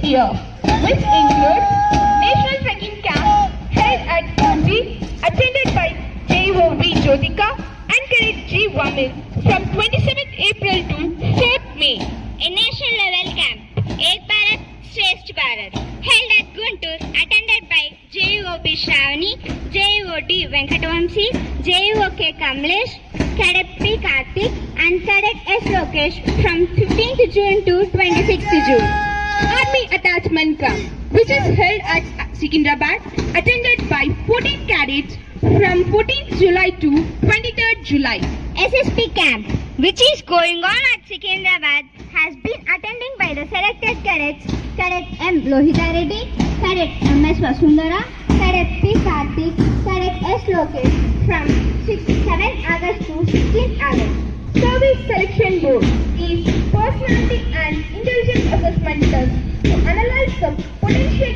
year, which includes National Trekking Camp held at Kochi, attended by JOV Jyotika and Cadet G. Wamil from 27th April to 4th May. A national level camp, Ek Bharat Shresth Bharat, held at Guntur, attended by JOB Shravani, JOD Venkatavamsi, JOK Kamlesh, Cadet P. Karthik and Cadet S. Lokesh from 15th June to 26th June. Army Attachment Camp, which is held at Secunderabad, attended by 14 cadets from 14th July to 23rd July. SSP Camp, which is going on at Secunderabad, has been attended by the selected cadets Cadet M. Lohita Reddy, Cadet M.S. Vasundhara, Cadet P. Karthik, Cadet S. Lokesh from 7 August to 16 August. Service Selection Board is personality and intelligence assessment test to analyze the potential